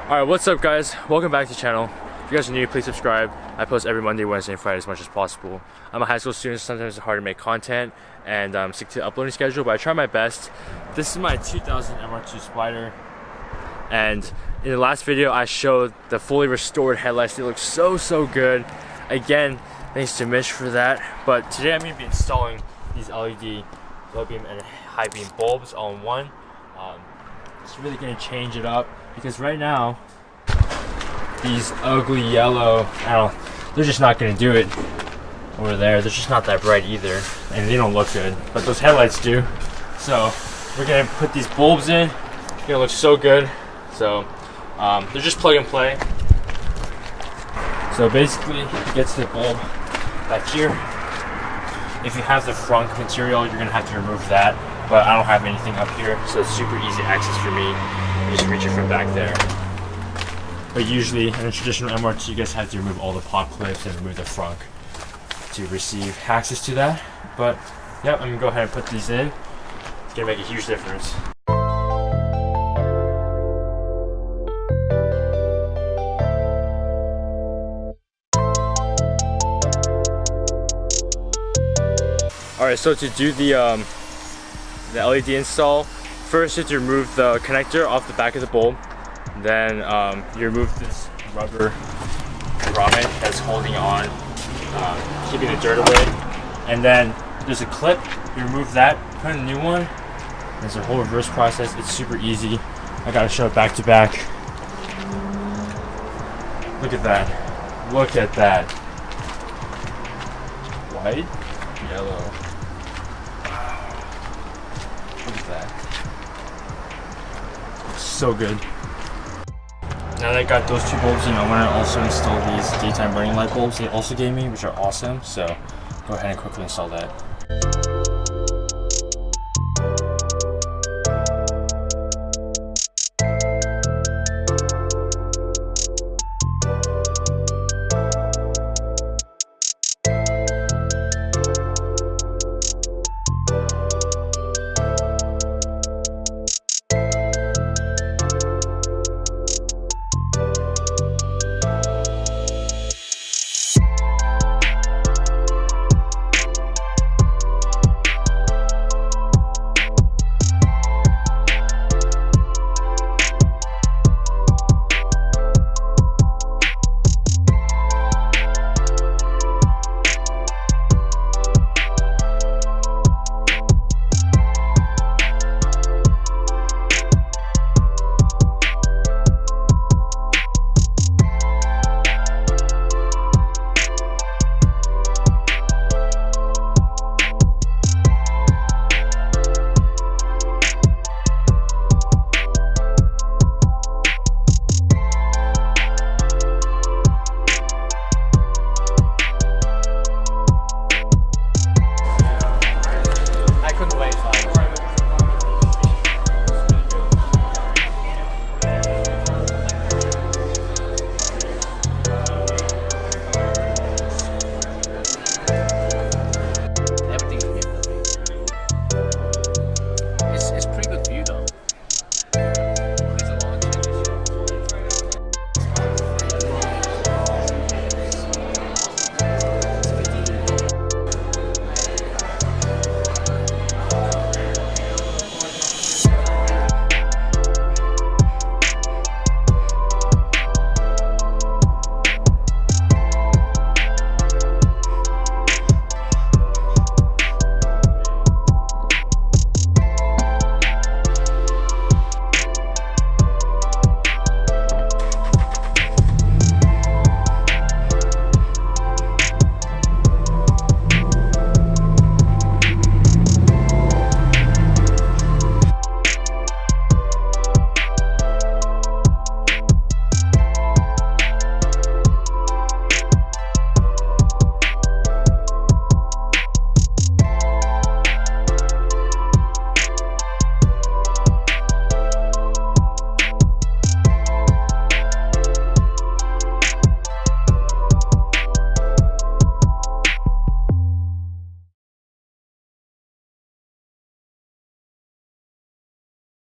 Alright, what's up guys? Welcome back to the channel. If you guys are new, please subscribe. I post every Monday, Wednesday, and Friday as much as possible. I'm a high school student, so sometimes it's hard to make content and stick to the uploading schedule, but I try my best. This is my 2000 MR2 Spyder, and in the last video I showed the fully restored headlights. They look so good. Again, thanks to Mitch for that. But today I'm going to be installing these LED low beam and high beam bulbs all in one. It's really going to change it up because right now these ugly yellow, they're just not going to do it over there. They're just not that bright either, and they don't look good, but those headlights do. So we're going to put these bulbs in. It's going to look so good. So they're just plug and play. So basically you get to the bulb back here. If you have the front material, you're going to have to remove that, but I don't have anything up here, so it's super easy access for me. You just reach it from back there. But usually in a traditional MR2, you guys have to remove all the pot clips and remove the frunk to receive access to that. But yeah, I'm gonna go ahead and put these in. It's gonna make a huge difference. Alright, so to do the LED install, first you have to remove the connector off the back of the bulb. Then you remove this rubber grommet that's holding on, keeping the dirt away. And then there's a clip, you remove that, put in a new one. There's a whole reverse process. It's super easy. I gotta show it back to back. Look at that. Look at that. White, yellow. Look at that. It's so good. Now that I got those two bulbs in, I want to also install these daytime running light bulbs they also gave me, which are awesome. So go ahead and quickly install that.